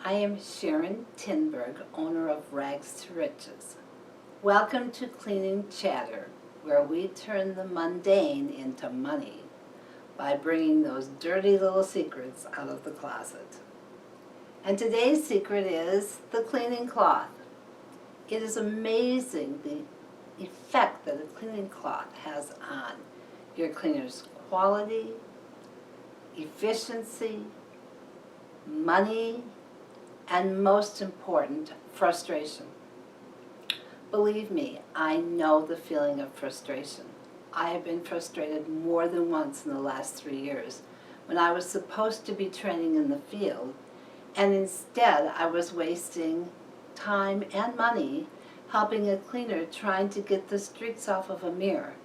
I am Sharon Tinberg, owner of Rags to Riches. Welcome to Cleaning Chatter, where we turn the mundane into money by bringing those dirty little secrets out of the closet. And today's secret is the cleaning cloth. It is amazing the effect that a cleaning cloth has on your cleaner's quality, efficiency, money, and most important, frustration. Believe me, I know the feeling of frustration. I have been frustrated more than once in the last 3 years when I was supposed to be training in the field, and instead I was wasting time and money helping a cleaner trying to get the streaks off of a mirror,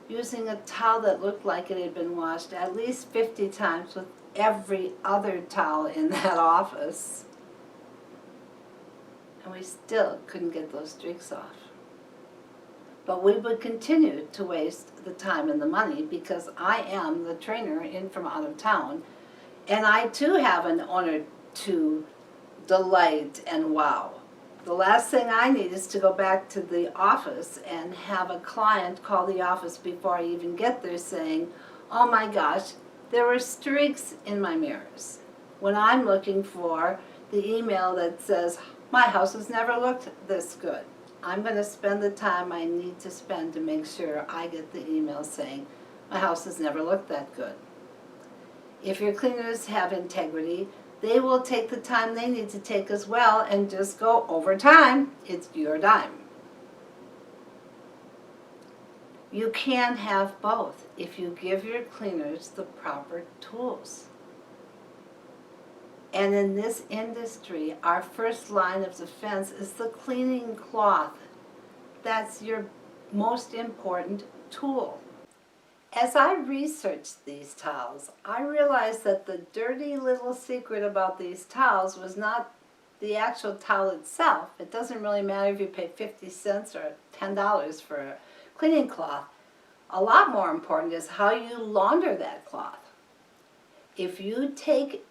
using a towel that looked like it had been washed at least 50 times with every other towel in that office. And we still couldn't get those streaks off. But we would continue to waste the time and the money because I am the trainer in from out of town, and I too have an owner to delight and wow. The last thing I need is to go back to the office and have a client call the office before I even get there saying, oh my gosh, there were streaks in my mirrors, when I'm looking for the email that says, my house has never looked this good. I'm going to spend the time I need to spend to make sure I get the email saying, my house has never looked that good. If your cleaners have integrity, they will take the time they need to take as well and just go over time. It's your dime. You can have both if you give your cleaners the proper tools. And in this industry, our first line of defense is the cleaning cloth. That's your most important tool. As I researched these towels, I realized that the dirty little secret about these towels was not the actual towel itself. It doesn't really matter if you pay 50 cents or $10 for a cleaning cloth. A lot more important is how you launder that cloth. If you take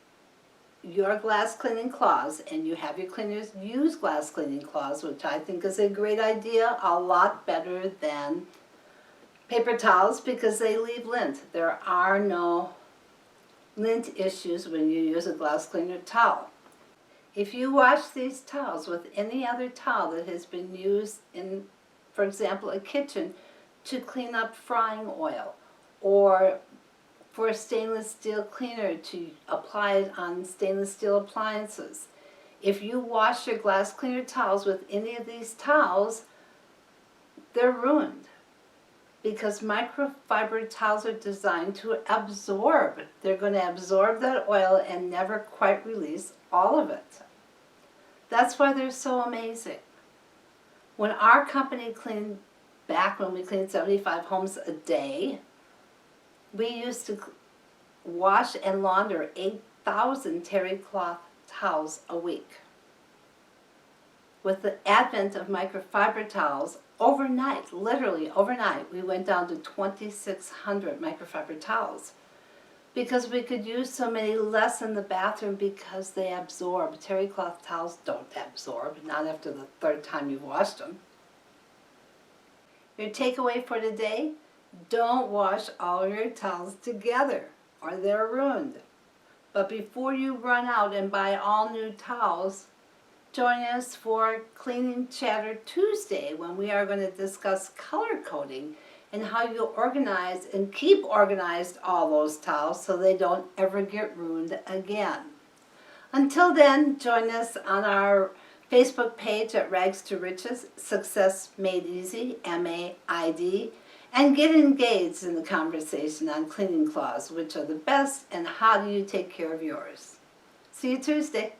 your glass cleaning cloths and you have your cleaners use glass cleaning cloths, which I think is a great idea, a lot better than paper towels because they leave lint. There are no lint issues when you use a glass cleaner towel. If you wash these towels with any other towel that has been used in, for example, a kitchen to clean up frying oil, or for a stainless steel cleaner to apply it on stainless steel appliances. If you wash your glass cleaner towels with any of these towels, they're ruined because microfiber towels are designed to absorb. They're going to absorb that oil and never quite release all of it. That's why they're so amazing. When our company cleaned, back when we cleaned 75 homes a day, we used to wash and launder 8,000 terry cloth towels a week. With the advent of microfiber towels, overnight, literally overnight, we went down to 2,600 microfiber towels because we could use so many less in the bathroom because they absorb. Terry cloth towels don't absorb, not after the third time you've washed them. Your takeaway for today: don't wash all your towels together or they're ruined. But before you run out and buy all new towels, join us for Cleaning Chatter Tuesday when we are going to discuss color coding and how you organize and keep organized all those towels so they don't ever get ruined again. Until then, join us on our Facebook page at Rags to Riches, Success Made Easy, MAID, and get engaged in the conversation on cleaning cloths, which are the best and how do you take care of yours. See you Tuesday.